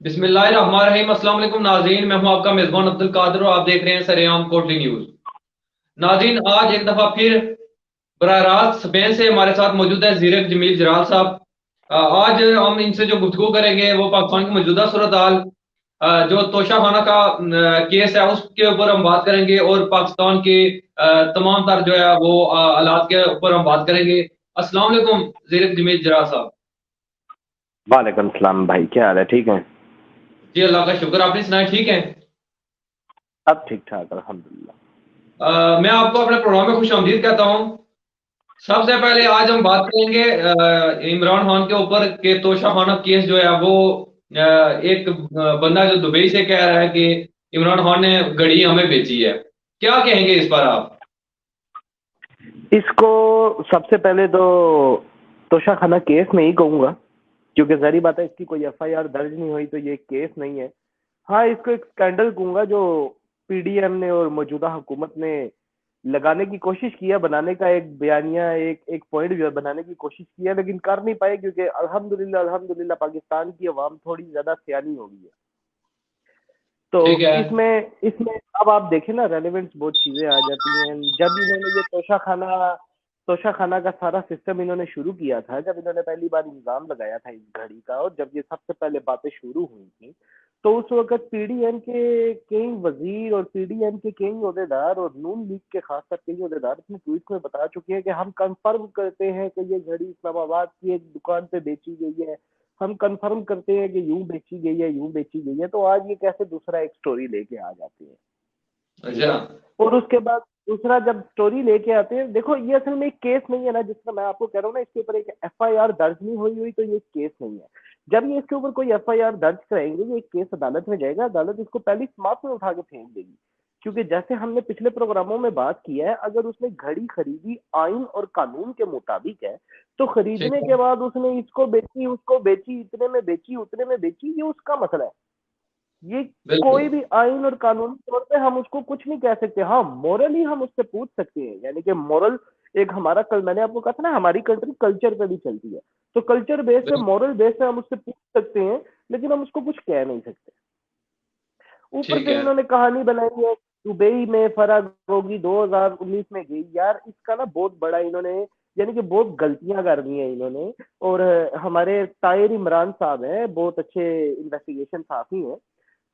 बिस्मिल्लाहिर्रहमानिर्रहीम। अस्सलाम वालेकुम नाज़रीन, मैं हूं आपका मेज़बान अब्दुल कादिर और आप देख रहे हैं सरेआम कोटली न्यूज़। नाज़रीन, आज एक दफ़ा फिर बराह रास्त स्पेन से हमारे साथ मौजूद है ज़ीरक जमील जलाल साहब। आज हम इनसे जो गुफ्तगू करेंगे वो पाकिस्तान की मौजूदा सूरत हाल, जो तोशाखाना का केस है उसके ऊपर हम बात करेंगे और पाकिस्तान के तमाम तर जो है वो हालात के ऊपर हम बात करेंगे। अस्सलाम वालेकुम ज़ीरक जमील जलाल साहब। वालेकुम सलाम भाई, क्या हाल है? ठीक है। जी अल्लाह का शुक्र, आपने सुनाए ठीक है। सब ठीक ठाक अल्हम्दुलिल्लाह। मैं आपको अपने प्रोग्राम में खुशामदीद कहता हूँ। सबसे पहले आज हम बात करेंगे इमरान खान के ऊपर के तोशाखाना केस जो है वो एक बंदा जो दुबई से कह रहा है कि इमरान खान ने घड़ी हमें बेची है। क्या कहेंगे इस पर आप? इसको सबसे पहले तो तोशाखाना केस नहीं कहूंगा, क्योंकि जाहिर बात है इसकी कोई एफआईआर दर्ज नहीं हुई, तो ये केस नहीं है। हाँ, इसको एक स्कैंडल कहूंगा जो पीडीएम ने और मौजूदा हुकूमत ने लगाने की कोशिश किया, बनाने का एक बयानिया, एक एक पॉइंट बनाने की कोशिश किया, लेकिन कर नहीं पाए, क्योंकि अल्हम्दुलिल्लाह अल्हम्दुलिल्लाह पाकिस्तान की अवाम थोड़ी ज्यादा सियानी हो गई है। तो ठीक है। इसमें इसमें अब आप देखें ना, रेलेवेंट बहुत चीजें आ जाती हैं। जब इन्होंने ये तोशाखाना का सारा सिस्टम इन्होंने शुरू किया था, जब इन्होंने पहली बार इल्जाम लगाया था इस घड़ी का, और जब ये सबसे पहले बातें शुरू हुई थी, तो उस वक्त पीडीएम के कई वजीर और पीडीएम के कई अहदेदार और नून लीग के खासकर कई अहदेदार अपने ट्वीट में बता चुके हैं कि हम कंफर्म करते हैं कि ये घड़ी इस्लामाबाद की एक दुकान पे बेची गई है। हम कंफर्म करते हैं कि यूं बेची गई है, यूं बेची गई है। तो आज ये कैसे दूसरा एक स्टोरी लेके आ जाते हैं, ठीक है। अच्छा। और उसके बाद दूसरा जब स्टोरी लेके आते हैं, देखो ये असल में एक केस नहीं है ना, जिसका मैं आपको कह रहा हूँ ना, इसके ऊपर एक एफआईआर दर्ज नहीं हुई तो ये केस नहीं है। जब ये इसके ऊपर कोई एफआईआर दर्ज कराएंगे, ये एक केस अदालत में जाएगा, अदालत इसको पहली समाप्त में उठा के फेंक देगी। क्योंकि जैसे हमने पिछले प्रोग्रामों में बात किया है, अगर उसने घड़ी खरीदी आइन और कानून के मुताबिक है, तो ठीक खरीदने है। के बाद उसने इसको बेची, उसको बेची, इतने में बेची, उतने में बेची, ये उसका मसला है। ये कोई बिल्कुल। भी आइन और कानूनी तौर पे हम उसको कुछ नहीं कह सकते। हाँ, मोरली हम उससे पूछ सकते हैं, यानी कि मोरल एक हमारा, कल मैंने आपको कहा था ना, हमारी कंट्री कल्चर पे भी चलती है, तो कल्चर बेस पे, बिल्कुल। मोरल बेस पे हम उससे पूछ सकते हैं, लेकिन हम उसको कुछ कह नहीं सकते। ऊपर ठीक से है। इन्होंने कहानी बनाई है दुबई में फराग होगी 2019 में गई। यार इसका ना बहुत बड़ा इन्होंने, यानी कि बहुत गलतियां कर दी हैं इन्होंने। और हमारे ताहिर इमरान साहब हैं, बहुत अच्छे इन्वेस्टिगेशन साथी हैं,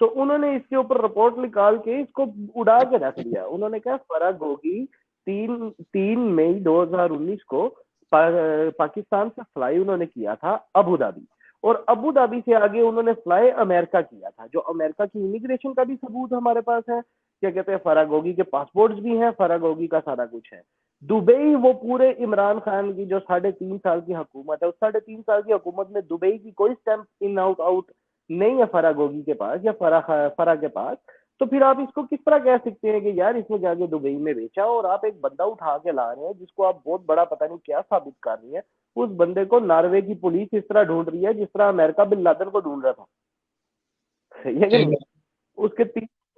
तो उन्होंने इसके ऊपर रिपोर्ट निकाल के इसको उड़ा के रख दिया। उन्होंने कहा फराग होगी 3 मई 2019 को पाकिस्तान से फ्लाई उन्होंने किया था अबू धाबी, और अबू धाबी से आगे उन्होंने फ्लाई अमेरिका किया था, जो अमेरिका की इमिग्रेशन का भी सबूत हमारे पास है। क्या कहते हैं, फरागोगी के पासपोर्ट्स भी हैं, फरागोगी का सारा कुछ है। दुबई, वो पूरे इमरान खान की जो 3.5 साल की हुकूमत है, उस 3.5 साल की हुकूमत में दुबई की कोई स्टैंप इन आउट आउट नहीं है फरागोगी के पास या फरा के पास। तो फिर आप इसको किस तरह कह सकते हैं कि यार इसने जाके दुबई में बेचा, और आप एक बंदा उठा के ला रहे हैं जिसको आप बहुत बड़ा पता नहीं क्या साबित कर रही है। उस बंदे को नॉर्वे की पुलिस इस तरह ढूंढ रही है जिस तरह अमेरिका बिन लादेन को ढूंढ रहा था। सही है कि ठीक नहीं? है।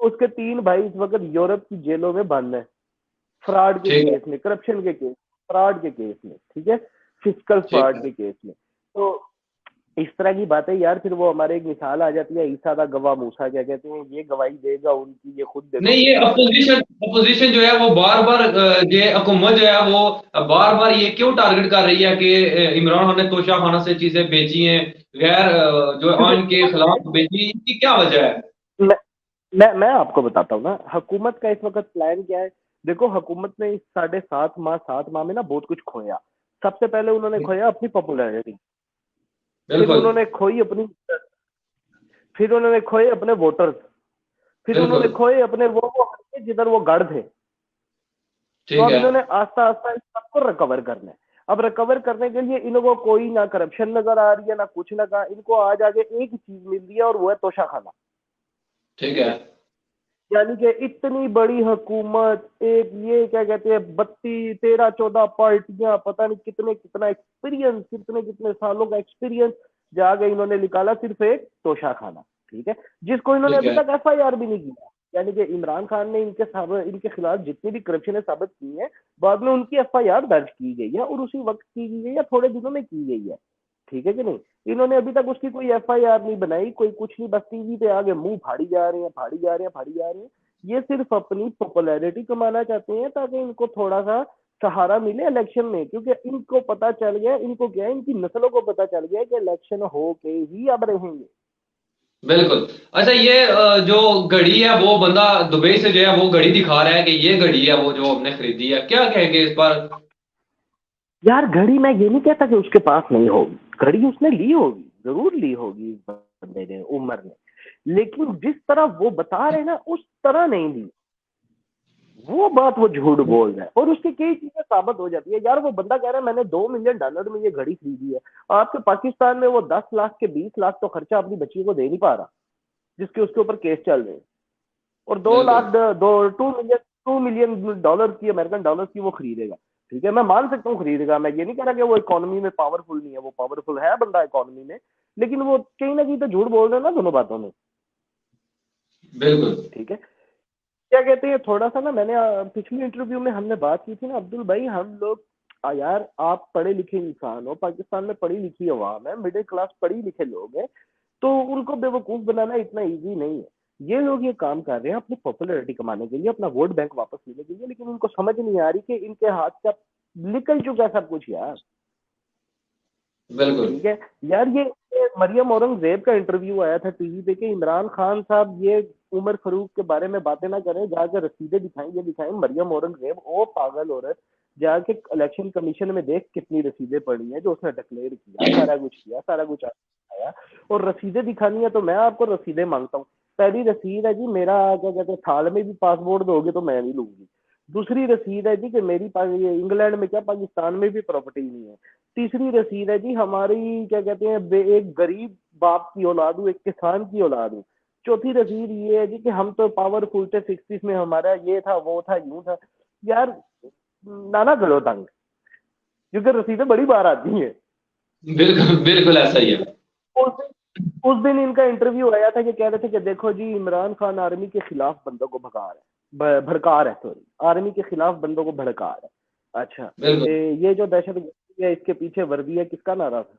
उसके तीन भाई इस वक्त यूरोप की जेलों में बंद है, फ्रॉड के ठीक है। केस में, करप्शन के केस, फ्रॉड के केस में, ठीक है, फिजिकल ठीक फ्रॉड है। के केस में। तो इस तरह की बातें यार, फिर वो हमारे एक मिसाल आ जाती है, ईसा दा गवाह मूसा, क्या कहते हैं, ये गवाही देगा उनकी, ये खुद देखो नहीं, ये कितनी अच्छी है। अपोजिशन अपोजिशन जो है वो बार बार ये हुकूमत जो है वो बार बार ये क्यों टारगेट कर रही है कि इमरान खान ने तोशा खाना से चीजें बेची हैं, गैर जो क्योंकि आइन के खिलाफ बेची, इसकी क्या वजह है? मैं मैं आपको बताता हूँ ना, हुकूमत का इस वक्त प्लान क्या है। देखो, हुकूमत ने इस 7.5 माह में ना बहुत कुछ खोया। सबसे पहले उन्होंने खोया अपनी पॉपुलैरिटी, फिर बिल्कुल। उन्होंने खोई अपनी, फिर उन्होंने खोए अपने वोटर्स, फिर उन्होंने बिल्कुल। खोए अपने वो हल्के जिधर वो गढ़ थे। तो ठीक अब है। इन्होंने आस्ता आस्ता इस सबको रिकवर करना है। अब रिकवर करने के लिए इनको कोई ना करप्शन नजर आ रही है, ना कुछ लगा, इनको आज आगे एक ही चीज मिल रही है, और वो है तोशा खाना। ठीक है। यानी कि इतनी बड़ी हुकूमत, एक ये क्या कहते हैं, 32 13 14 पार्टियां, पता नहीं कितने कितना एक्सपीरियंस, कितने कितने सालों का एक्सपीरियंस जाके इन्होंने निकाला, सिर्फ एक तोशा खाना, ठीक है, जिसको इन्होंने ठीक अभी है। तक एफआईआर भी नहीं किया। यानी कि इमरान खान ने इनके खिलाफ जितनी भी करप्शन है साबित की है, बाद में उनकी एफआईआर दर्ज की गई है, और उसी वक्त की गई है या थोड़े दिनों में की गई है। ठीक है कि नहीं? इन्होंने अभी तक उसकी कोई एफआईआर नहीं बनाई, कोई कुछ नहीं, बस टीवी पे आगे मुंह फाड़ी जा रहे हैं, फाड़ी जा रहे हैं, फाड़ी जा रहे हैं। ये सिर्फ अपनी पॉपुलैरिटी कमाना चाहते हैं ताकि इनको थोड़ा सा सहारा मिले इलेक्शन में, क्योंकि इनको पता चल गया, इनको क्या है, इनकी नस्लों को पता चल गया कि इलेक्शन हो के ही अब रहेंगे। बिल्कुल। अच्छा, ये जो घड़ी है वो बंदा दुबई से जो है वो घड़ी दिखा रहा है कि ये घड़ी है वो जो हमने खरीदी है, क्या कहेंगे इस पर? यार घड़ी मैं ये नहीं कहता कि उसके पास नहीं होगी, घड़ी उसने ली होगी, जरूर ली होगी इस बंदे ने, उमर ने, लेकिन जिस तरह वो बता रहे हैं ना उस तरह नहीं ली। वो बात वो झूठ बोल रहा है और उसकी कई चीजें साबित हो जाती है। यार वो बंदा कह रहा है मैंने $2 मिलियन में ये घड़ी खरीदी है, आपके पाकिस्तान में वो 10 लाख के 20 लाख तो खर्चा अपनी बच्ची को दे नहीं पा रहा, जिसके उसके ऊपर केस चल रहे हैं, और दो बिल्कुल। लाख दो $2 मिलियन की, अमेरिकन डॉलर की वो खरीदेगा। ठीक है, मैं मान सकता हूँ खरीदेगा, मैं ये नहीं कह रहा कि वो इकोनॉमी में पावरफुल नहीं है, वो पावरफुल है बंदा इकोनॉमी में, लेकिन वो कहीं ना कहीं तो झूठ बोल रहे हैं ना दोनों बातों में। बिल्कुल। ठीक है, क्या कहते हैं, थोड़ा सा ना मैंने पिछले इंटरव्यू में हमने बात की थी ना अब्दुल भाई, हम लोग यार आप पढ़े लिखे इंसान हो, पाकिस्तान में पढ़ी लिखी अवाम है, मिडिल क्लास पढ़ी लिखे लोग हैं, तो उनको बेवकूफ बनाना इतना इजी नहीं है। ये लोग ये काम कर रहे हैं अपनी पॉपुलैरिटी कमाने के लिए, अपना वोट बैंक वापस लेने के लिए, लेकिन उनको समझ नहीं आ रही कि इनके हाथ से अब निकल चुका है सब कुछ यार। बिल्कुल। ठीक है यार, ये मरियम औरंगजेब का इंटरव्यू आया था टीवी पे कि इमरान खान साहब ये उमर फारूक के बारे में बातें ना करें, जाकर रसीदें दिखाएं, ये दिखाएं। मरियम औरंगजेब ओ पागल औरत, जाके इलेक्शन कमीशन में देख कितनी रसीदें पड़ी हैं जो उसने डिक्लेयर किया, सारा कुछ किया, सारा कुछ आया, और रसीदें दिखानी है तो मैं आपको रसीदें मांगता हूँ। पहली रसीद है जी मेरा, क्या कहते हैं, साल में भी पासपोर्ट दोगे तो मैं नहीं लूंगी। दूसरी रसीद है जी कि मेरी ये इंग्लैंड में क्या पाकिस्तान में भी प्रॉपर्टी नहीं है। तीसरी रसीद है जी हमारी, क्या कहते हैं, एक गरीब बाप की औलाद हूँ, एक किसान की औलाद हूँ। चौथी रसीद ये है जी कि हम तो पावरफुल थे 60s में, हमारा ये था वो था यूं था। यार नाना करो तंग, क्योंकि रसीदें बड़ी बार आती हैं। बिल्कुल बिल्कुल ऐसा ही है। उस दिन इनका इंटरव्यू आया था कि कह रहे थे कि देखो जी इमरान खान आर्मी के खिलाफ बंदों को भगा रहा है, भड़का रहा है, सॉरी, आर्मी के खिलाफ बंदों को भड़का रहा है। अच्छा, बिल्कुल। ये जो दहशतगर्दी है इसके पीछे वर्दी है, किसका नारा था?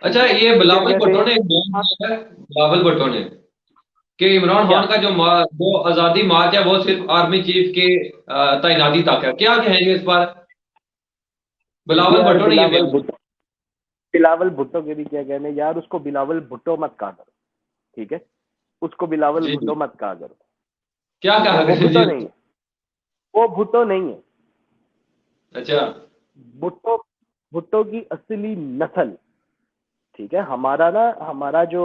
ठीक अच्छा, है, ये क्या बिलावल कहते भुट्टो हैं, ने एक बयान दिया है, बिलावल भुट्टो ने, कि इमरान क्या? खान का जो आजादी मार्च है वो सिर्फ आर्मी चीफ के तैनाती तक है, क्या कहेंगे इस पर? बिलावल यार भुट्टो ने ये बयान दिया। बिलावल भुट्टो के भी क्या कहने यार, उसको बिलावल भुट्टो मत कहा करो। ठीक है, उसको बिलावल जी भुट्टो जी। मत कहा करो। क्या ठीक है, कहा वो करें भुट्टो जी? नहीं है, वो भुट्टो नहीं है। अच्छा। भुट्टो भुट्टो की असली नस्ल, ठीक है, हमारा ना, हमारा जो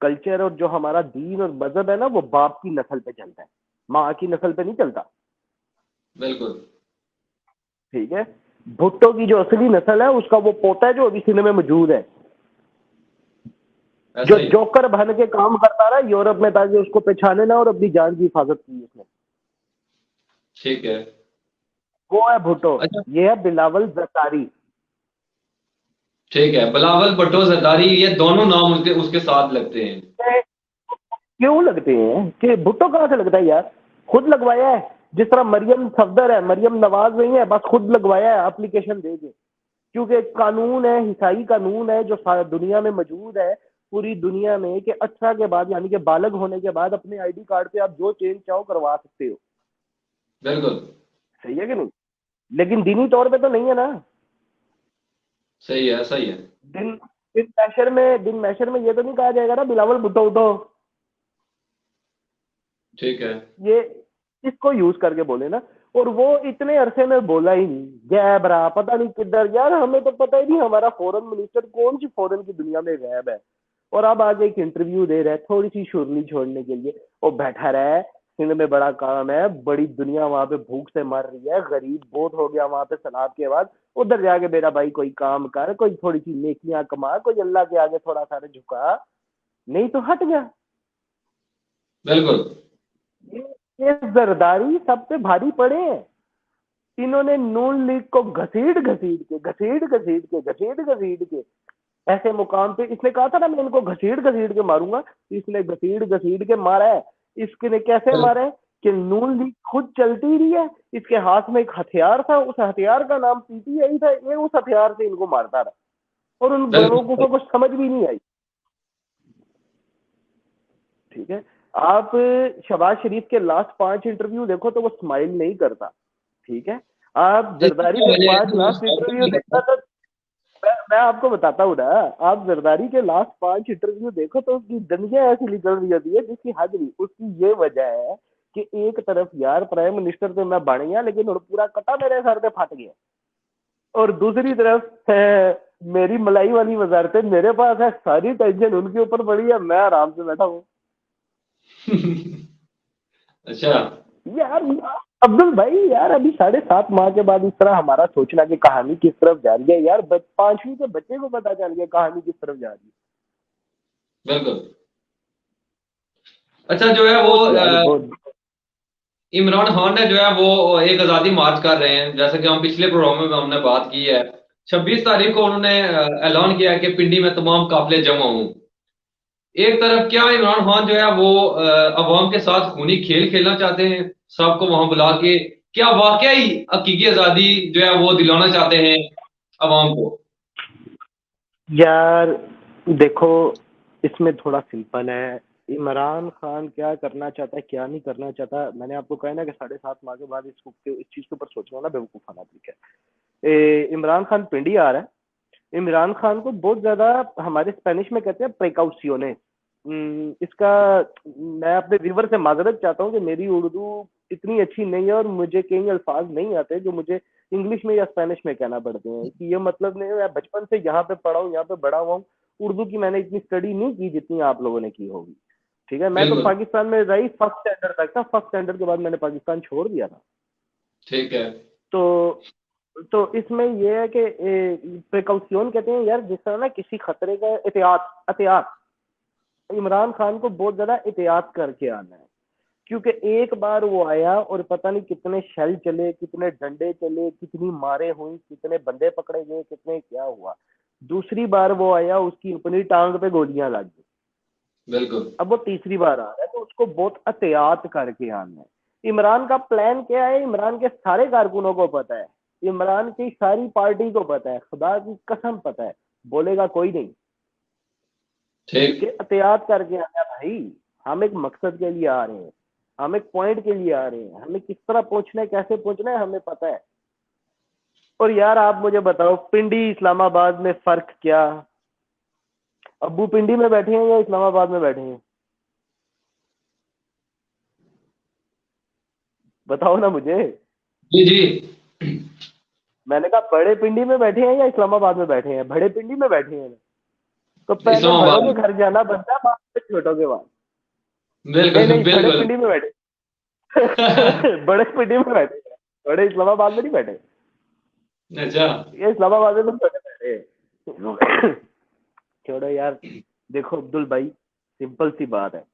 कल्चर और जो हमारा दीन और मजहब है ना, वो बाप की नस्ल पे चलता है, माँ की नस्ल पे नहीं चलता। बिल्कुल। ठीक है, भुट्टो की जो असली नस्ल है उसका वो पोता है जो अभी सिने में मौजूद है, जो ऐसा ही। जोकर बन के काम करता रहा यूरोप में ताकि उसको पहचाने ना, और अपनी जान की हिफाजत की उसने। ठीक है। वो है भुट्टो। अच्छा। ये है बिलावल जरदारी। ठीक है, बिलावल भुट्टो जरदारी, ये दोनों नाम उसके उसके साथ लगते हैं। क्यों लगते हैं कि भुट्टो कहाँ से लगता है यार? खुद लगवाया है, जिस तरह मरियम सफदर है, मरियम नवाज नहीं है, बस खुद लगवाया है एप्लीकेशन दे के, क्योंकि कानून है, ईसाई कानून है जो सारा दुनिया में मौजूद है, पूरी दुनिया में, कि 18 के बाद यानी कि बालग होने के बाद अपने आईडी कार्ड पे आप जो चेंज चाहो करवा सकते हो। बिल्कुल। सही है कि नहीं? लेकिन दीनी तौर पे तो नहीं है ना। सही है, सही है। दिन दिन मैशर में ये तो नहीं कहा जाएगा ना बिलावल भुट्टो उठो। ठीक है। ये इसको यूज करके बोले ना, और वो इतने अरसे में बोला ही नहीं, गैब रहा, पता नहीं किधर। यार हमें तो पता ही नहीं हमारा फॉरेन मिनिस्टर कौन सी फॉरेन की दुनिया में गैब है, और अब आगे एक इंटरव्यू दे रहा है थोड़ी सी शुरली छोड़ने के लिए। वो बैठा रहा है, सिंध में बड़ा काम है, बड़ी दुनिया वहां पे भूख से मर रही है, गरीब बहुत हो गया वहां पे सैलाब के बाद। उधर जाके मेरा भाई कोई काम कर, कोई थोड़ी सी नेकियां कमा, कोई अल्लाह के आगे थोड़ा सा झुका, नहीं तो हट गया। बिल्कुल। ये जरदारी सबसे भारी पड़े हैं। इन्होंने नून लीग को घसीट के ऐसे मुकाम पे, इसने कहा था ना मैं इनको घसीट घसीट के मारूंगा, इसने घसीट घसीट के मारा है। इसने कैसे बिल्कुल। मारा है कि नून लीग खुद चलती रही है, इसके हाथ में एक हथियार था, उस हथियार का नाम पीटीआई था, ये उस हथियार से इनको मारता रहा और उन बेवकूफों को समझ भी नहीं आई। ठीक है, आप शहबाज शरीफ के लास्ट 5 इंटरव्यू देखो तो वो स्माइल नहीं करता। ठीक है, आप जरदारी के 5 लास्ट इंटरव्यू देखा तो मैं आपको बताता हूँ ना, आप जरदारी के लास्ट 5 इंटरव्यू देखो तो उसकी दंदियां ऐसी निकल रही होती है जिसकी हद नहीं। उसकी ये वजह है कि एक तरफ यार प्राइम मिनिस्टर तो मैं बन गया लेकिन और पूरा कटा मेरे सर पे फट गया, और दूसरी तरफ है मेरी मलाई वाली वजारतें मेरे पास है, सारी टेंशन उनके ऊपर पड़ी है, मैं आराम से बैठा हूँ। अच्छा यार अब्दुल भाई, यार अभी 7.5 माह के बाद इस तरह हमारा सोचना कि कहानी किस तरफ जा रही है, यार 5वीं के बच्चे को पता चल गया कहानी किस तरफ जा रही है। बिल्कुल। अच्छा जो है वो इमरान खान ने जो है वो एक आजादी मार्च कर रहे हैं, जैसे कि हम पिछले प्रोग्राम में हमने बात की है। 26 तारीख को उन्होंने ऐलान किया कि पिंडी में तमाम काफिले जमा हों। एक तरफ क्या इमरान खान जो है वो अवाम के साथ खूनी खेल खेलना चाहते हैं, सबको वहां बुला के, क्या वाकई हकीकी आजादी जो है वो दिलाना चाहते हैं अवाम को? यार देखो, इसमें थोड़ा सिंपल है, इमरान खान क्या करना चाहता है क्या नहीं करना चाहता, मैंने आपको कहा ना कि 7.5 माह के बाद इस चीज के ऊपर सोचना ना बेवकूफाना तरीका है। इमरान खान पिंडी आ रहा है, इमरान खान को बहुत ज्यादा, हमारे स्पेनिश में कहते हैं प्रिकॉशंस, इसका मैं अपने व्यूवर से माजरत चाहता हूँ कि मेरी उर्दू इतनी अच्छी नहीं है और मुझे कई अल्फाज नहीं आते जो मुझे इंग्लिश में या स्पेनिश में कहना पड़ते हैं। कि ये मतलब नहीं, मैं बचपन से यहाँ पे पढ़ा हूँ, यहाँ पे बड़ा हुआ हूँ, उर्दू की मैंने इतनी स्टडी नहीं की जितनी आप लोगों ने की होगी। ठीक है, मैं तो बिल्कुल। पाकिस्तान में रही फर्स्ट स्टैंडर्ड तक था, फर्स्ट स्टैंडर्ड के बाद मैंने पाकिस्तान छोड़ दिया था। ठीक है। तो इसमें ये है कि प्रिकॉशन कहते हैं यार, जिस तरह ना किसी खतरे का एहतियात एहतियात, इमरान खान को बहुत ज्यादा एहतियात करके आना है। क्योंकि एक बार वो आया और पता नहीं कितने शेल चले, कितने डंडे चले, कितनी मारे हुई, कितने बंदे पकड़े गए, कितने क्या हुआ। दूसरी बार वो आया, उसकी अपनी टांग पे गोलियां लग गई। बिल्कुल। अब वो तीसरी बार आ रहा है तो उसको बहुत एहतियात करके आना है। इमरान का प्लान क्या है, इमरान के सारे कारकुनों को पता है, इमरान की सारी पार्टी को पता है, खुदा की कसम पता है, बोलेगा कोई नहीं ठीक। कि एहतियात करके आना है भाई। हम एक मकसद के लिए आ रहे हैं, हम एक पॉइंट के लिए आ रहे हैं, हमें किस तरह पहुंचना है, कैसे पहुंचना है, हमें पता है। और यार आप मुझे बताओ, पिंडी इस्लामाबाद में फर्क क्या? अब्बू पिंडी में बैठे हैं या इस्लामाबाद में बैठे हैं? बताओ ना मुझे। जी जी। मैंने कहा बड़े पिंडी में बैठे हैं या इस्लामाबाद में बैठे हैं? बड़े पिंडी में बैठे हैं। तो पहले बड़ों के इस्लामाबाद। घर जाना बनता है, बाद में छोटों के बाद। नहीं बिल्कुल नहीं, बड़े बिल्कुल। पिंडी में बैठे। बड़े पिंडी में बैठे हैं, बड़े इस्लामाबाद में नहीं बैठे। अच्छा। ये इस्लामाबाद में तो छोटे बैठे। छोड़ो यार। देखो अब्दुल भाई, सिंपल सी बात है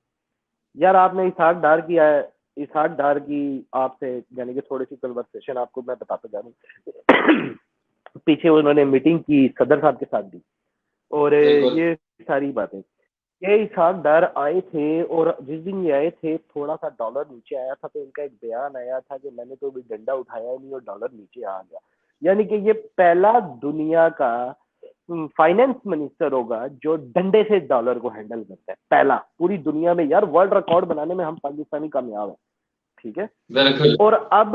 यार, आपने इसहाक डार की है, इसहाक डार की आपसे यानी कि थोड़ी सी कन्वर्सेशन आपको मैं बताता जा रहा हूँ। पीछे उन्होंने मीटिंग की सदर साहब के साथ भी, और बिल्कुल। ये सारी बातें, ये इसहाक डार आए थे और जिस दिन ये आए थे थोड़ा सा डॉलर नीचे आया था, तो इनका एक बयान आया था कि मैंने तो अभी डंडा उठाया नहीं और डॉलर नीचे आ गया। यानी कि ये पहला दुनिया का फाइनेंस मिनिस्टर होगा जो डंडे से डॉलर को हैंडल करता है, पहला पूरी दुनिया में। यार वर्ल्ड रिकॉर्ड बनाने में हम पाकिस्तानी कामयाब है। ठीक है, बिल्कुल। और अब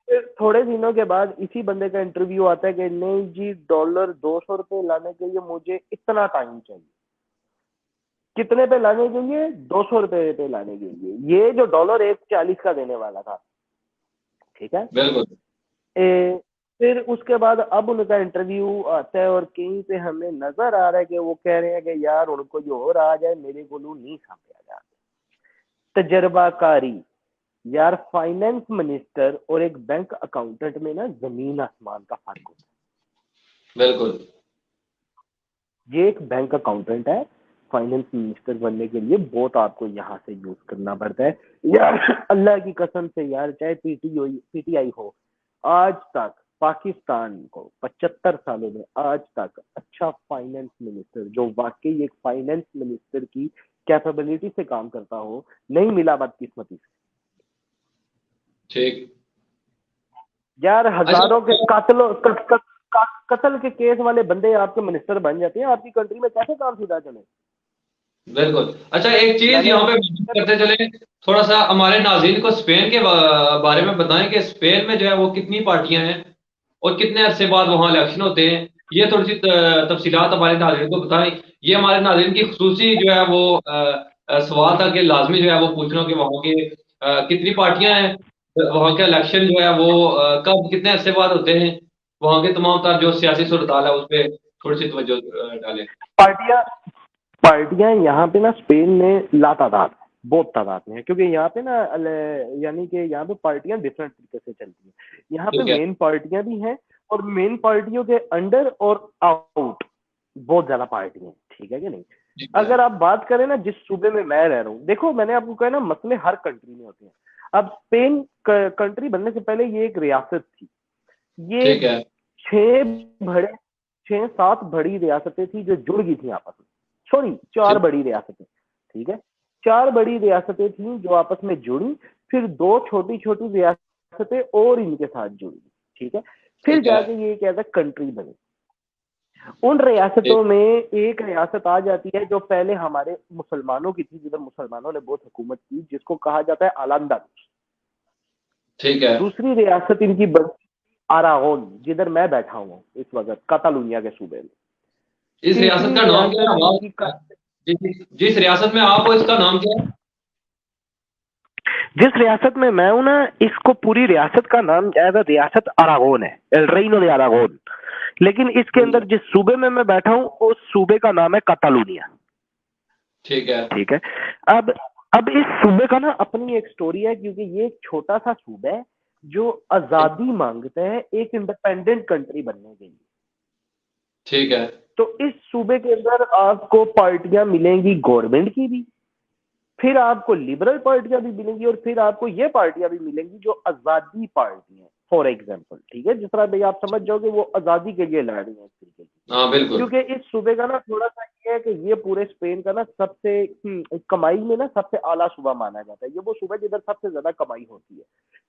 फिर थोड़े दिनों के बाद इसी बंदे का इंटरव्यू आता है कि नहीं जी, डॉलर 200 रुपये लाने के लिए मुझे इतना टाइम चाहिए। कितने पे लाने के लिए? 200 रुपये पे लाने के लिए, ये जो डॉलर 1.40 का देने वाला था। ठीक है, बिल्कुल। फिर उसके बाद अब उनका इंटरव्यू आता है और कहीं पे हमें नजर आ रहा है कि वो कह रहे हैं कि यार उनको जो हो रहा है मेरे को नहीं समझा जाता तजर्बाकारी। यार फाइनेंस मिनिस्टर और एक बैंक अकाउंटेंट में ना जमीन आसमान का फर्क होता बिल्कुल। है। ये एक बैंक अकाउंटेंट है, फाइनेंस मिनिस्टर बनने के लिए बहुत आपको यहाँ से यूज करना पड़ता है। यार अल्लाह की कसम से यार, चाहे पीटीआई हो, आज तक पाकिस्तान को 75 सालों में आज तक अच्छा फाइनेंस मिनिस्टर जो वाकई एक फाइनेंस मिनिस्टर की कैपेबिलिटी से काम करता हो नहीं मिला, बदकिस्मती से। ठीक। यार हजारों के अच्छा। कत्ल के केस वाले बंदे आपके मिनिस्टर बन जाते हैं, आपकी कंट्री में कैसे काम सीधा चले? बिल्कुल। अच्छा, एक चीज मैंने यहाँ पे अभी mention करते चले, थोड़ा सा हमारे नाज़रीन को स्पेन के बारे में बताएं कि स्पेन में जो है वो कितनी पार्टियां हैं और कितने अरसे बाद वहाँ इलेक्शन होते हैं। ये थोड़ी सी तफसीलात हमारे नाज़रीन को बताएं। ये हमारे नाज़रीन की खुसूसी जो है वो सवाल था कि लाजमी जो है वो पूछना कि वहाँ के कितनी पार्टियां हैं, वहाँ के इलेक्शन जो है वो कब कितने अरसे बाद होते हैं, वहाँ के तमाम तर जो सियासी सूरत हाल है उस पर थोड़ी सी तवज्जो डालें। पार्टियां पार्टियां यहाँ पे ना स्पेन में लातादाद, बहुत तादाद में है, क्योंकि यहाँ पे ना यानी कि यहाँ पे पार्टियां डिफरेंट तरीके से चलती हैं। यहाँ पे ठीक है। मेन पार्टियां भी हैं और मेन पार्टियों के अंडर और आउट बहुत ज्यादा पार्टियां हैं, ठीक है कि नहीं? ठीक है। अगर आप बात करें ना जिस सूबे में मैं रह रहा हूँ, देखो मैंने आपको कहा ना मसले हर कंट्री में होते हैं। अब स्पेन कंट्री बनने से पहले ये एक रियासत थी। ये ठीक है। छह बड़े 6-7 बड़ी रियासतें थी जो जुड़ गई थी आपस में। सॉरी, 4 ठीक। बड़ी रियासतें, ठीक है? 4 बड़ी रियासतें थी जो आपस में जुड़ी, फिर 2 छोटी-छोटी रियासतें और इनके साथ जुड़ी, ठीक है? फिर ठीक है। जाके ये क्या था, कंट्री बनी। उन ठीक। रियासतों में एक रियासत आ जाती है जो पहले हमारे मुसलमानों की थी, जिधर मुसलमानों ने बहुत हुकूमत की, जिसको कहा जाता है अल-अंदालुस। ठीक है। दूसरी रियासत इनकी बनती अरागोन, जिधर मैं बैठा हूँ इस वक्त, कातालुनिया के सूबे में। इस रियासत तीसरी का नाम क्या रियासत है इनकी जिस रियासत में आप हो इसका नाम क्या है? जिस रियासत में मैं हूं ना, इसको पूरी रियासत का नाम रियासत अरागोन है, एल रेइनो de अरागोन। लेकिन इसके ठीक है। अंदर जिस सूबे में मैं बैठा हूं उस सूबे का नाम है कातालुनिया, ठीक है। ठीक है? अब अब इस सूबे का ना अपनी एक स्टोरी है, क्योंकि ये एक छोटा सा सूबा है जो आजादी मांगता है एक इंडिपेंडेंट कंट्री बनने के लिए। ठीक है। तो इस सूबे के अंदर आपको पार्टियां मिलेंगी गवर्नमेंट की भी, फिर आपको लिबरल पार्टियां भी मिलेंगी, और फिर आपको ये पार्टियां भी मिलेंगी जो आजादी पार्टी है, फॉर एग्जाम्पल, ठीक है? जिस तरह भाई आप समझ जाओगे वो आजादी के लिए लड़ रही है इस तरीके की। हाँ बिल्कुल। क्योंकि इस सूबे का ना थोड़ा सा ये है कि ये पूरे स्पेन का ना सबसे कमाई में ना सबसे आला सूबा माना जाता है। ये वो सूबा जिधर सबसे ज्यादा कमाई होती है,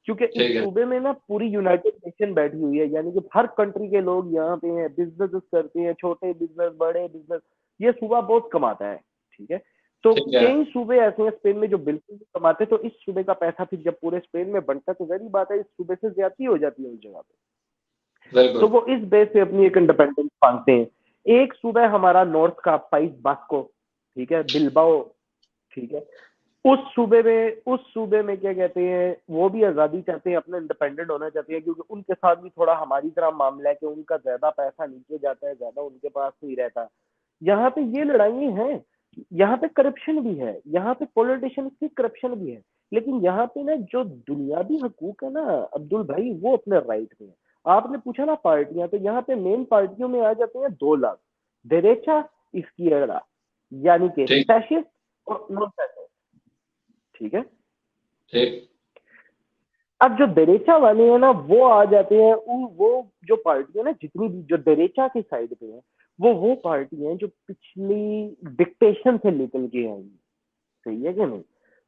क्योंकि इस ठीक है। सूबे में ना पूरी यूनाइटेड नेशन बैठी हुई है, यानी कि हर कंट्री के लोग यहाँ पे हैं, बिजनेस करते हैं, छोटे बिजनेस, बड़े बिजनेस। ये सूबा बहुत कमाता है, ठीक है? तो ठीक है। कई सूबे ऐसे हैं स्पेन में जो बिल्कुल नहीं कमाते, तो इस सूबे का पैसा फिर जब पूरे स्पेन में बनता है तो वही बात है, इस सूबे से ज्यादा हो जाती है उस जगह पे। तो बिल्कुल। वो इस बेस पे अपनी एक इंडिपेंडेंस मांगते हैं। एक सूबा है हमारा नॉर्थ का, पाइस बास्को, ठीक है, बिल्बाओ, ठीक है? उस सूबे में क्या कहते हैं, वो भी आजादी चाहते हैं, अपना इंडिपेंडेंट होना चाहते हैं, क्योंकि उनके साथ भी थोड़ा हमारी तरह मामला है कि उनका ज्यादा पैसा नीचे जाता है, ज्यादा उनके पास नहीं रहता। यहाँ पे ये लड़ाई है, यहाँ पे करप्शन भी है, यहाँ पे पॉलिटिशियंस की करप्शन भी है। लेकिन यहाँ पे ना जो दुनियावी हकूक है ना अब्दुल भाई, वो अपने राइट में है। आपने पूछा ना पार्टियां, तो यहाँ पे मेन पार्टियों में आ जाते हैं 2 लाख, डेरेचा, इस्कियर्डा, यानी कि ठीक। फैशिस्ट और नॉन फैशिस्ट, ठीक है? ठीक। अब जो डेरेचा वाले हैं ना वो आ जाते हैं, वो जो पार्टी है ना, जितनी भी जो डेरेचा की साइड पे है, वो पार्टी है जो पिछली डिक्टेशन से निकल के आई, सही है कि नहीं?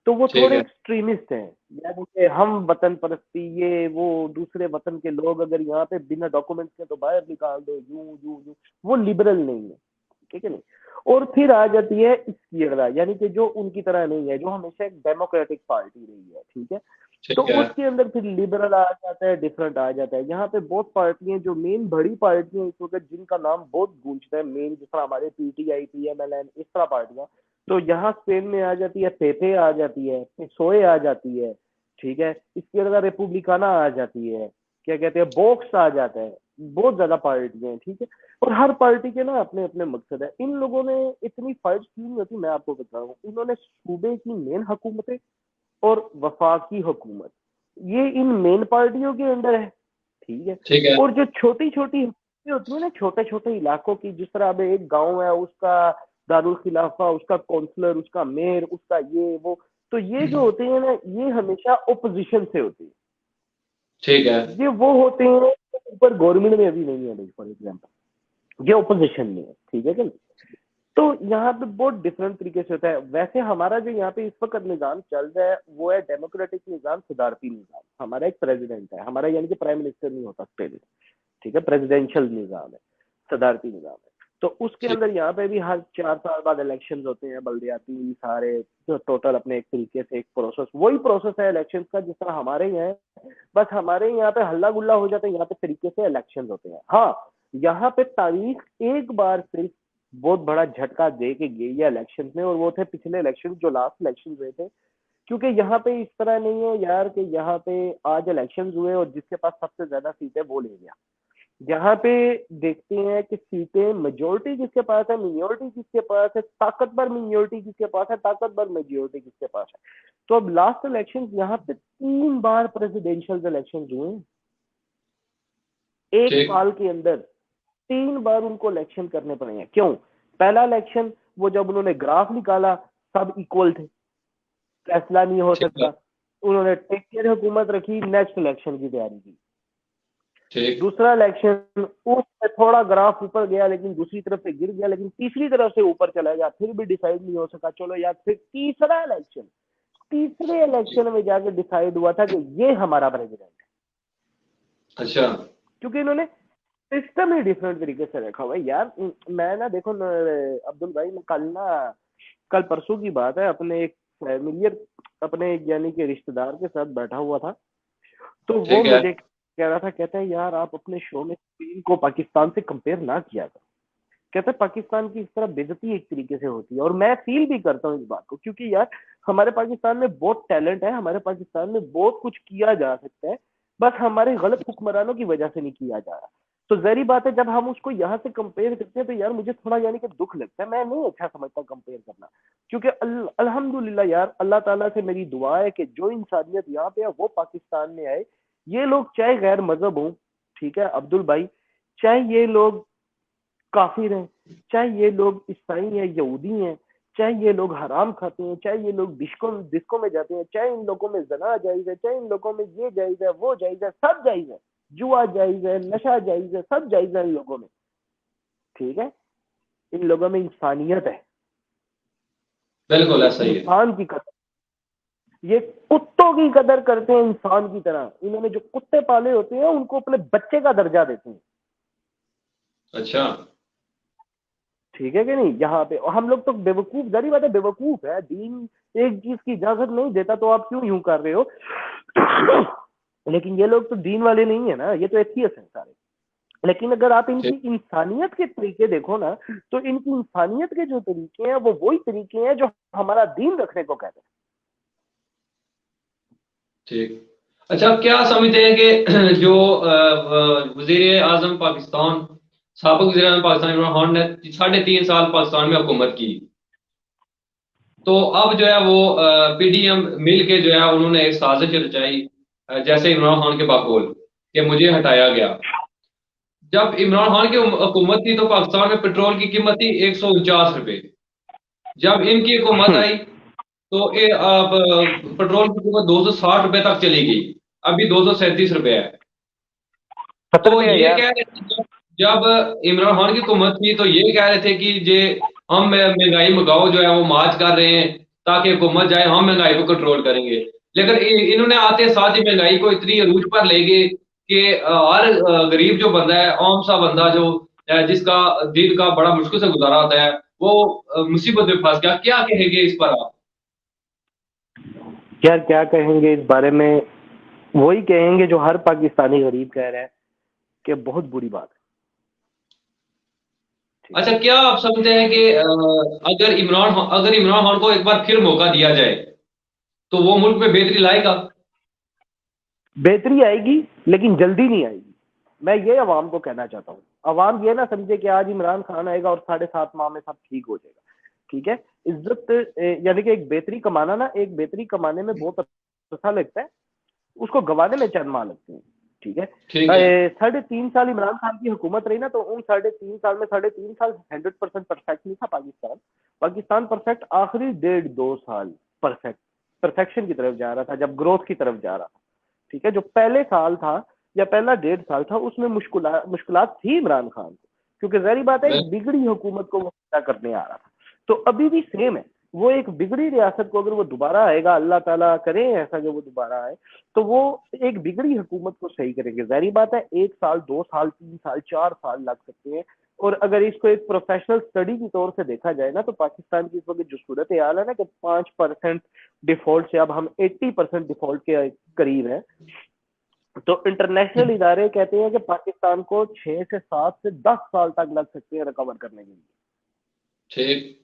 तो वो ठीक थोड़े है। एक्सट्रीमिस्ट हैं, यानी कि हम वतन परस्ती, ये वो, दूसरे वतन के लोग अगर यहाँ पे बिना डॉक्यूमेंट्स के तो बाहर निकाल दो, यूं यूं यूं। वो लिबरल नहीं है, ठीक है नहीं? और फिर आ जाती है इसकी, यानी कि जो उनकी तरह नहीं है, जो हमेशा एक डेमोक्रेटिक पार्टी रही है, ठीक है? तो ठीक है। उसके अंदर फिर लिबरल आ जाता है, डिफरेंट आ जाता है। यहाँ पे बहुत पार्टियां जो मेन बड़ी पार्टियां इस वक्त जिनका नाम बहुत गूंजता है, मेन जिस तरह हमारे पीटीआई, पीएमएलएन, इस तरह पार्टियां, तो यहाँ स्पेन में आ जाती है, पेपे आ जाती है, पिसोए आ जाती है, ठीक है? इसके अलावा रिपब्लिकाना आ जाती है, क्या कहते हैं, बॉक्स आ जाता है। बहुत ज्यादा पार्टियां हैं, ठीक है? और हर पार्टी के ना अपने अपने मकसद है। इन लोगों ने इतनी फाइट क्यों नहीं होती, मैं आपको बता रहा हूँ। इन्होंने सूबे की मेन हुकूमतें और वफाकी हुकूमत, ये इन मेन पार्टियों के अंदर है, ठीक है? ठीक है। और जो छोटी छोटी होती है ना, छोटे छोटे इलाकों की, जिस तरह अब एक गांव है, उसका दारुल खिलाफा, उसका काउंसलर, उसका मेयर, उसका ये वो, तो ये जो होते हैं ना, ये हमेशा ओपोजिशन से होते हैं। ठीक है। ये वो होते हैं ऊपर गवर्नमेंट में अभी नहीं है भाई, फॉर एग्जाम्पल ये ओपोजिशन में है, ठीक है कि नहीं? तो यहाँ पे बहुत डिफरेंट तरीके से होता है। वैसे हमारा जो यहाँ पे इस वक्त निज़ाम चल रहा है वो है डेमोक्रेटिक निज़ाम, सदारती निज़ाम। हमारा एक प्रेसिडेंट है, हमारा यानी कि प्राइम मिनिस्टर नहीं होता स्टेट, ठीक है, प्रेसिडेंशियल निज़ाम है, सदारती निज़ाम है। तो उसके ठीक। अंदर यहाँ पे भी हर 4 साल बाद इलेक्शन होते हैं, बल्दियाती सारे, जो टोटल अपने एक तरीके से एक प्रोसेस, वही प्रोसेस है इलेक्शन का जिस तरह हमारे यहाँ है। बस हमारे यहाँ पे हल्ला गुल्ला हो जाता है, यहाँ पे तरीके से इलेक्शन होते हैं। हाँ, यहाँ पे तारीख एक बार सिर्फ बहुत बड़ा झटका दे के गई है इलेक्शन में, और वो थे पिछले इलेक्शन, जो लास्ट इलेक्शन हुए थे। क्योंकि यहाँ पे इस तरह नहीं है यार कि यहाँ पे आज इलेक्शन हुए और जिसके पास सबसे ज्यादा सीटें वो ले गया। यहाँ पे देखते हैं कि सीटें मेजोरिटी किसके पास है, मिनोरिटी किसके पास है, ताकतवर मिनोरिटी किसके पास है, ताकतवर मेजोरिटी किसके पास है। तो अब लास्ट इलेक्शन यहाँ पे 3 बार प्रेसिडेंशियल इलेक्शन हुए हैं। एक ठीक। साल के अंदर 3 बार उनको इलेक्शन करने पड़े हैं। क्यों? पहला इलेक्शन वो जब उन्होंने ग्राफ निकाला सब इक्वल थे, फैसला नहीं हो ठीक है। सकता, उन्होंने टेक केयर हुकूमत रखी, नेक्स्ट इलेक्शन की तैयारी की। ठीक। दूसरा इलेक्शन उसमें थोड़ा ग्राफ ऊपर गया लेकिन दूसरी तरफ से गिर गया, लेकिन तीसरी तरफ से ऊपर चला गया, फिर भी डिसाइड नहीं हो सका। चलो यार, फिर तीसरा इलेक्शन, तीसरे इलेक्शन में जाके डिसाइड हुआ था कि ये हमारा प्रेसिडेंट है। अच्छा। क्योंकि इन्होंने सिस्टम ही डिफरेंट तरीके से रखा हुआ है यार। मैं ना देखो अब्दुल भाई, मैं कल परसों की बात है, अपने एक फैमिलियर, अपने यानी कि रिश्तेदार के साथ बैठा हुआ था। तो वो ठीक है। मुझे कह रहा था, कहता है यार आप अपने शो में स्पेन को पाकिस्तान से कंपेयर ना किया करो। कहता है पाकिस्तान की इस तरह बेइज्जती एक तरीके से होती है, और मैं फील भी करता हूँ इस बात को, क्योंकि यार हमारे पाकिस्तान में बहुत टैलेंट है, हमारे पाकिस्तान में बहुत कुछ किया जा सकता है, बस हमारे गलत हुक्मरानों की वजह से नहीं किया जा रहा। तो जहरी बात है, जब हम उसको यहाँ से कंपेयर करते हैं तो यार मुझे थोड़ा यानी कि दुख लगता है। मैं नहीं अच्छा समझता कंपेयर करना, क्योंकि अल्हम्दुलिल्लाह यार, अल्लाह ताला से मेरी दुआ है कि जो इंसानियत यहाँ पे है वो पाकिस्तान में आए। ये लोग चाहे गैर मजहब हों, ठीक है अब्दुल भाई, चाहे ये लोग काफिर हैं, चाहे ये लोग ईसाई हैं, यहूदी हैं, चाहे ये लोग हराम खाते हैं, चाहे ये लोग डिस्को में जाते हैं, चाहे इन लोगों में जना जायज है, चाहे इन लोगों में ये जायज है, वो जायज है, सब जायज है, जुआ जायज है, नशा जायज है, सब जायज है इन लोगों में, ठीक है। इन लोगों में इंसानियत है, बिल्कुल ये ऐसा ही है। इंसान की कदर, ये कुत्तों की कदर करते हैं इंसान की तरह। इन्होंने जो कुत्ते पाले होते हैं उनको अपने बच्चे का दर्जा देते हैं, अच्छा। ठीक है कि नहीं। यहाँ पे और हम लोग तो बेवकूफ, जारी बात है बेवकूफ है, दीन एक चीज की इजाजत नहीं देता तो आप क्यों यूं कर रहे हो। लेकिन ये लोग तो दीन वाले नहीं है ना, ये तो एथियस्ट हैं सारे। लेकिन अगर आप इनकी ठीक। इंसानियत के तरीके देखो ना, तो इनकी इंसानियत के जो तरीके हैं वो वही तरीके हैं जो हमारा दीन रखने को कहते हैं। ठीक। अच्छा, क्या समझते हैं कि जो वजीर आजम पाकिस्तान, साबिक वजीर आजम पाकिस्तान इमरान खान ने 3.5 साल पाकिस्तान में हुकूमत की, तो अब जो है वो पीडीएम मिल के जो है उन्होंने एक साजिश रचाई, जैसे इमरान खान के बाकोल, कि मुझे हटाया गया। जब इमरान खान की हुकूमत थी तो पाकिस्तान में पेट्रोल की कीमत थी 149 रुपए। जब इनकी हुकूमत आई तो अब पेट्रोल की कीमत 260 रुपए तक चली गई, अभी 237 रुपए है। 70 तो पे है ये यार। कह रहे थे जब इमरान खान की हुकूमत थी तो ये कह रहे थे कि जे हम महंगाई भगाओ जो है वो मार्च कर रहे हैं ताकि हुकूमत जाए, हम महंगाई को कंट्रोल करेंगे। लेकिन इन्होंने आते साथ ही महंगाई को इतनी अरूज पर ले गए कि हर गरीब जो बंदा है, आम सा बंदा जो जिसका दिन का बड़ा मुश्किल से गुजारा होता है, वो मुसीबत में फंस गया। क्या कहेंगे इस पर आप? यार क्या कहेंगे इस बारे में, वही कहेंगे जो हर पाकिस्तानी गरीब कह रहा है कि बहुत बुरी बात है, ठीक अच्छा, है। क्या आप समझते हैं कि अगर इमरान खान को एक बार फिर मौका दिया जाए तो वो मुल्क में बेहतरी लाएगा? बेहतरी आएगी लेकिन जल्दी नहीं आएगी। मैं ये अवाम को कहना चाहता हूँ, अवाम ये ना समझे कि आज इमरान खान आएगा और 7.5 माह में सब ठीक हो जाएगा, ठीक है। इज्जत यानी कि एक बेहतरी कमाना ना, एक बेहतरी कमाने में बहुत अच्छा लगता है, उसको गंवाने में चंद माह लगते हैं, ठीक है। ठीक है। 3.5 साल इमरान खान की हुकूमत रही ना, तो उन 3.5 साल में 3.5 साल 100% परफेक्ट नहीं था पाकिस्तान। पाकिस्तान परफेक्ट आखिरी 1.5-2 साल परफेक्ट परफेक्शन की तरफ जा रहा था, जब ग्रोथ की तरफ जा रहा था, ठीक है। जो पहले साल था या पहला 1.5 साल था उसमें मुश्किलात थी इमरान खान को, क्योंकि ज़ाहिर बात है बिल- एक बिगड़ी हुकूमत को वो खड़ा करने आ रहा था। तो अभी भी सेम है, वो एक बिगड़ी रियासत को अगर वो दोबारा आएगा, अल्लाह ताला करे ऐसा कि वो दोबारा आए, तो वो एक बिगड़ी हुकूमत को सही करेंगे। ज़ाहिर बात है 1 साल, 2 साल, 3 साल, 4 साल लग सकते हैं। और अगर इसको एक प्रोफेशनल स्टडी के तौर से देखा जाए ना, तो पाकिस्तान की इस वक्त जो सूरत हाल है ना कि 5% डिफॉल्ट से अब हम 80% डिफॉल्ट के करीब है। तो इंटरनेशनल इदारे कहते हैं कि पाकिस्तान को 6 से 7 से 10 साल तक लग सकते हैं रिकवर करने के लिए। ठीक।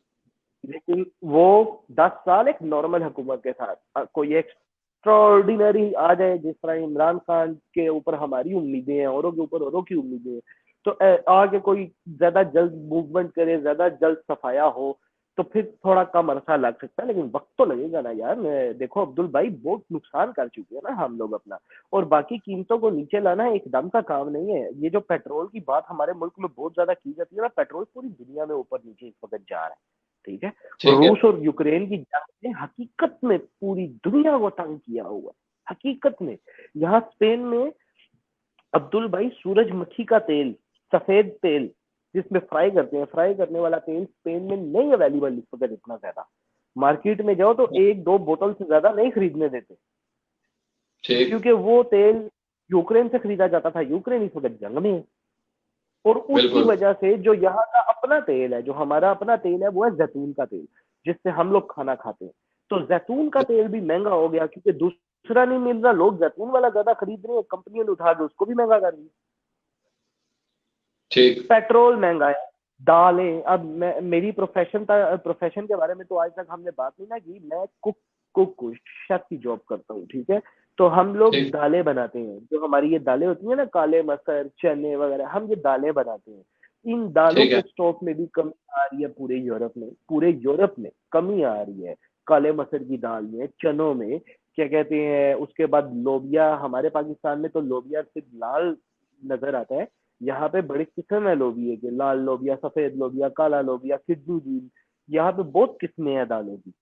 लेकिन वो 10 साल एक नॉर्मल हुकूमत के साथ, कोई एक्स्ट्राऑर्डिनरी आ जाए जिस तरह इमरान खान के ऊपर हमारी उम्मीदें हैं, औरों के ऊपर औरों की उम्मीदें हैं, तो आगे कोई ज्यादा जल्द मूवमेंट करे, ज्यादा जल्द सफाया हो, तो फिर थोड़ा कम अरसा लग सकता है। लेकिन वक्त तो लगेगा ना यार। देखो अब्दुल भाई, बहुत नुकसान कर चुके हैं ना हम लोग अपना, और बाकी कीमतों को नीचे लाना एकदम का काम नहीं है। ये जो पेट्रोल की बात हमारे मुल्क में बहुत ज्यादा की जाती है ना, पेट्रोल पूरी दुनिया में ऊपर नीचे इस वक्त जा रहा है, ठीक है। ठीक है। रूस और यूक्रेन की जंग ने हकीकत में पूरी दुनिया को तंग किया हुआ है, हकीकत में। यहाँ स्पेन में अब्दुल भाई सूरजमुखी का तेल, सफेद तेल जिसमें फ्राई करते हैं, फ्राई करने वाला तेल स्पेन में नहीं अवेलेबल इस वक्त इतना ज्यादा। मार्केट में जाओ तो 1-2 बोतल से ज्यादा नहीं खरीदने देते, ठीक। क्योंकि वो तेल यूक्रेन से खरीदा जाता था। यूक्रेन इस वक्त जंग में है, और उसकी बिल्कुल। वजह से जो यहाँ का अपना तेल है, जो हमारा अपना तेल है, वो है जैतून का तेल, जिससे हम लोग खाना खाते हैं। तो जैतून का तेल भी महंगा हो गया, क्योंकि दूसरा नहीं मिल रहा, लोग जैतून वाला ज्यादा खरीद रहे हैं, कंपनियों ने उठा के उसको भी महंगा कर दिया। ठीक। पेट्रोल महंगा है, दालें। अब मैं, मेरी प्रोफेशन के बारे में तो आज तक हमने बात नहीं ना की। मैं कुक शेफ की जॉब करता हूँ, ठीक है। तो हम लोग ठीक। दालें बनाते हैं, जो हमारी ये दालें होती है ना, काले मसर, चने वगैरह, हम ये दालें बनाते हैं। इन दालों ठीक के है। स्टॉक में भी कमी आ रही है पूरे यूरोप में, पूरे यूरोप में कमी आ रही है काले मसर की दाल में, चनों में, क्या कहते हैं। उसके बाद लोबिया, हमारे पाकिस्तान में तो लोबिया सिर्फ लाल नजर आता है। यहाँ पे बड़ी किस्म है लोबिया के, लाल लोबिया, सफेद लोबिया, काला लोबिया, किड्नी बीन, यहाँ पे बहुत किस्में हैं दालों की।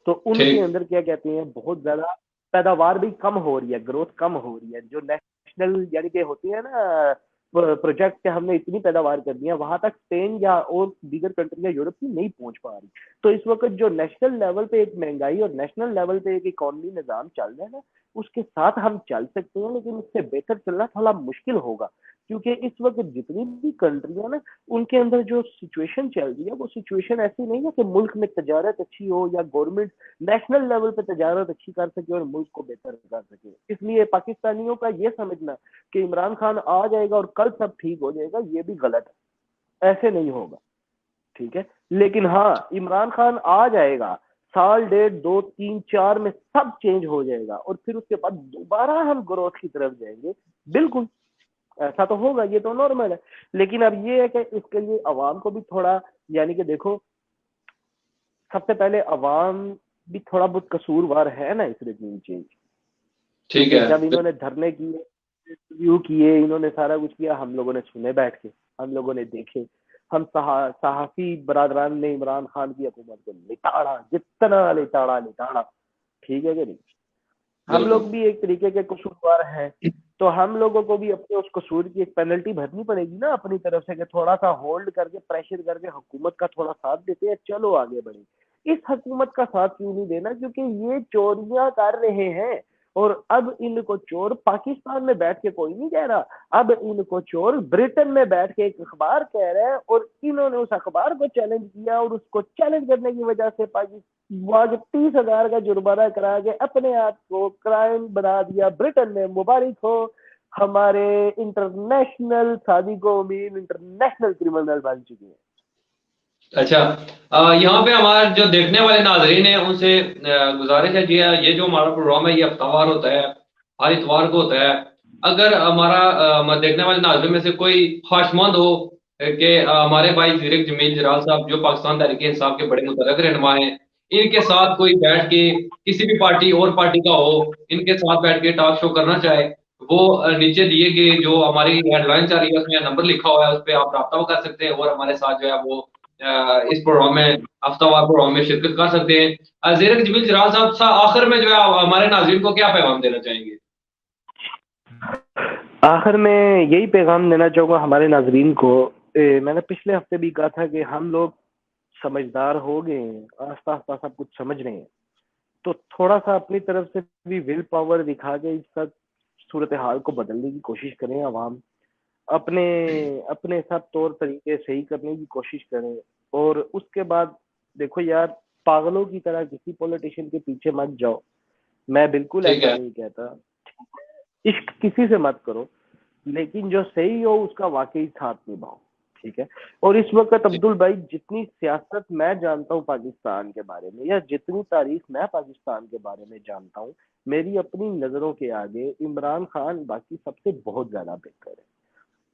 तो उनके ठीक। अंदर क्या कहते हैं, बहुत ज्यादा पैदावार भी कम हो रही है, ग्रोथ कम हो रही है। जो नेशनल यानी कि होती है ना प्रोजेक्ट के, हमने इतनी पैदावार कर दी है, वहां तक स्पेन या और दीगर कंट्रियां यूरोप की नहीं पहुंच पा रही। तो इस वक्त जो नेशनल लेवल पे एक महंगाई और नेशनल लेवल पे एक इकोनॉमी निजाम चल रहा है ना, उसके साथ हम चल सकते हैं, लेकिन उससे बेहतर चलना थोड़ा मुश्किल होगा। क्योंकि इस वक्त जितनी भी कंट्रियां ना, उनके अंदर जो सिचुएशन चल रही है, वो सिचुएशन ऐसी नहीं है कि मुल्क में तजारत अच्छी हो या गवर्नमेंट नेशनल लेवल पे तजारत अच्छी कर सके और मुल्क को बेहतर कर सके। इसलिए पाकिस्तानियों का ये समझना कि इमरान खान आ जाएगा और कल सब ठीक हो जाएगा, ये भी गलत है। ऐसे नहीं होगा, ठीक है। लेकिन हाँ, इमरान खान आ जाएगा, साल, 1.5, 2, 3, 4 में सब चेंज हो जाएगा, और फिर उसके बाद दोबारा हम ग्रोथ की तरफ जाएंगे। बिल्कुल ऐसा तो होगा, ये तो नॉर्मल है। लेकिन अब ये है कि इसके लिए अवाम को भी थोड़ा, यानी कि देखो, सबसे पहले अवाम भी थोड़ा बहुत कसूरवार है ना इस रेजिम चेंज। ठीक क्योंकि है। जब इन्होंने धरने किए, इंटरव्यू किए, इन्होंने सारा कुछ किया, हम लोगों ने सुने बैठ के, हम लोगों ने देखे, हम सहाफी बरादरान ने इमरान खान की हुकूमत को लिताड़ा, जितना लिताड़ा लिताड़ा, ठीक है कि नहीं। हम बिल्कुल। लोग भी एक तरीके के कसूरवार हैं, तो हम लोगों को भी अपने उस कसूर की एक पेनल्टी भरनी पड़ेगी ना अपनी तरफ से, कि थोड़ा सा होल्ड करके, प्रेशर करके हुकूमत का थोड़ा साथ देते हैं, चलो आगे बढ़े। इस हुकूमत का साथ क्यों नहीं देना, क्योंकि ये चोरियां कर रहे हैं। और अब इनको चोर पाकिस्तान में बैठ के कोई नहीं कह रहा, अब इनको चोर ब्रिटेन में बैठ के एक अखबार कह रहा है, और इन्होंने उस अखबार को चैलेंज किया, और उसको चैलेंज करने की वजह से पाकिस्तान 30,000 का जुर्माना करा के अपने आप को क्राइम बना दिया ब्रिटेन में। मुबारक हो, हमारे इंटरनेशनल सादिक अमीन इंटरनेशनल क्रिमिनल बन चुके हैं। अच्छा, यहाँ पे हमारे जो देखने वाले नाजरीन हैं उनसे गुजारिश है जी, ये जो हमारा प्रोग्राम है ये हफ्तावार होता है, हर इतवार को होता है। अगर हमारा देखने वाले नाजरीन में से कोई ख्वाहिशमंद हो कि हमारे भाई ज़ीरक जमील जलाल साहब जो पाकिस्तान तहरीक इंसाफ के बड़े मुतर्रक रहनुमा हैं, इनके साथ कोई बैठ के, किसी भी पार्टी और पार्टी का हो, इनके साथ बैठ के टॉक शो करना चाहे, वो नीचे दिए गए जो हमारी हेडलाइन आ रही है उसमें नंबर लिखा हुआ है, उस पर आप रब्ता कर सकते हैं और हमारे साथ जो है वो इस प्रोग्राम में, हफ्तावार प्रोग्राम में शिरकत कर सकते हैं। ज़ीरक जमील जलाल साहब आखिर में जो है हमारे नाज़रीन को क्या पैगाम देना चाहेंगे? आखिर में यही पैगाम देना चाहूँगा हमारे नाजरीन को मैंने पिछले हफ्ते भी कहा था कि हम लोग समझदार हो गए हैं, आस्ता आस्ता सब कुछ समझ रहे हैं, तो थोड़ा सा अपनी तरफ से भी विल पावर दिखा के इस सब सूरत हाल को बदलने की कोशिश करें। अवाम अपने अपने सब तौर तरीके सही करने की कोशिश करें। और उसके बाद देखो यार, पागलों की तरह किसी पॉलिटिशियन के पीछे मत जाओ, मैं बिल्कुल ठीक ऐसा है। नहीं कहता। इश्क किसी से मत करो, लेकिन जो सही हो उसका वाकई साथ निभाओ, ठीक है। और इस वक्त ठीक। अब्दुल भाई, जितनी सियासत मैं जानता हूँ पाकिस्तान के बारे में, या जितनी तारीख मैं पाकिस्तान के बारे में जानता हूँ, मेरी अपनी नजरों के आगे इमरान खान बाकी सबसे बहुत ज्यादा बेहतर है,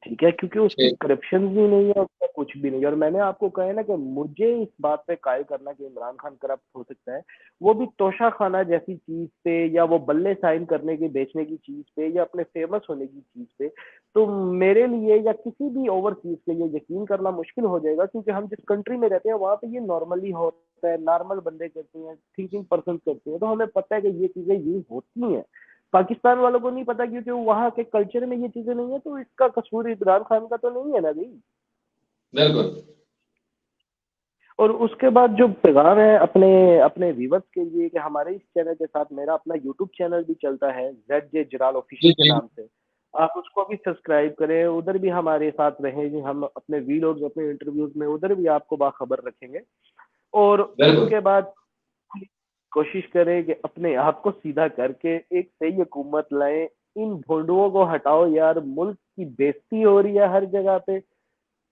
ठीक है। क्योंकि उसकी ठीक। करप्शन भी नहीं है, उसका कुछ भी नहीं है। और मैंने आपको कहा है ना कि मुझे इस बात पे कायल करना कि इमरान खान करप्ट हो सकता है, वो भी तोशा खाना जैसी चीज पे, या वो बल्ले साइन करने की बेचने की चीज पे, या अपने फेमस होने की चीज पे, तो मेरे लिए या किसी भी ओवरसीज के लिए यकीन करना मुश्किल हो जाएगा। क्योंकि हम जिस कंट्री में रहते हैं वहां पे ये नॉर्मली होता है, नॉर्मल बंदे करते हैं, थिंकिंग पर्सन करते हैं, तो हमें पता है कि ये चीजें यूज होती हैं। पाकिस्तान वालों को नहीं पता, क्योंकि वहां के कल्चर में ये चीजें नहीं है। तो इसका कसूर इमरान खान का तो नहीं है ना भाई। बिल्कुल। और उसके बाद जो पैगाम है अपने अपने व्यूवर्स के लिए, कि हमारे इस चैनल के साथ मेरा अपना यूट्यूब चैनल भी चलता है, ZJ जलाल जी ऑफिशियल के जी। नाम से, आप उसको भी सब्सक्राइब करें, उधर भी हमारे साथ रहें। हम अपने वीलॉग्स, अपने इंटरव्यूज में उधर भी आपको बाखबर रखेंगे। और बिल्कुल। उसके बाद कोशिश करें कि अपने आप को सीधा करके एक सही हुकूमत लाएं। इन भोंडुओं को हटाओ यार, मुल्क की बेइज्जती हो रही है हर जगह पे।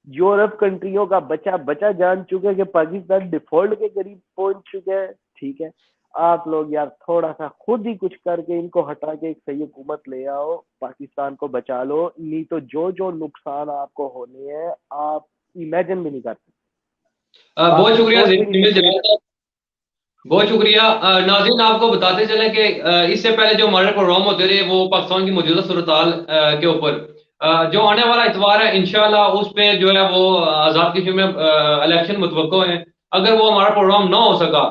यूरोप कंट्रियों का बचा बचा जान चुके हैं कि पाकिस्तान डिफॉल्ट के करीब पहुंच चुके हैं, ठीक है। आप लोग यार थोड़ा सा खुद ही कुछ करके इनको हटा के एक सही हुकूमत ले आओ, पाकिस्तान को बचा लो। नहीं तो जो जो नुकसान आपको होने हैं, आप इमेजिन भी नहीं कर सकते, आप बहुत शुक्रिया सोच भी नहीं जमील सकते। जलाल साहब। बहुत शुक्रिया। नाज़रीन, आपको बताते चले कि इससे पहले जो हमारे प्रोग्राम होते रहे वो पाकिस्तान की मौजूदा सूरत हाल के ऊपर, जो आने वाला इतवार है इंशाल्लाह उस पे जो है वो आज़ाद कश्मीर में इलेक्शन मुतवक्को है। अगर वो हमारा प्रोग्राम ना हो सका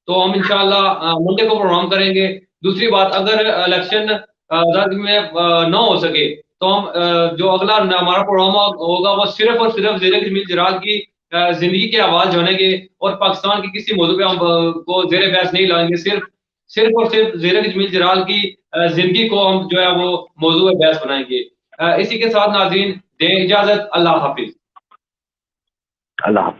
तो हम इंशाल्लाह मंडे को प्रोग्राम करेंगे। दूसरी बात, अगर इलेक्शन आज़ाद कश्मीर में ना हो सके तो हम जो अगला हमारा प्रोग्राम होगा वो सिर्फ और सिर्फ ज़ेरे कश्मीर जलाल की जिंदगी के आवाज जानेंगे। और पाकिस्तान की किसी मौजूद पे हम को जेर बहस नहीं लाएंगे। सिर्फ सिर्फ और सिर्फ जेर जमील जलाल की जिंदगी को हम जो है वो मौजूद बहस बनाएंगे। इसी के साथ नाज़रीन, दें इजाजत। अल्लाह हाफिज। अल्लाह।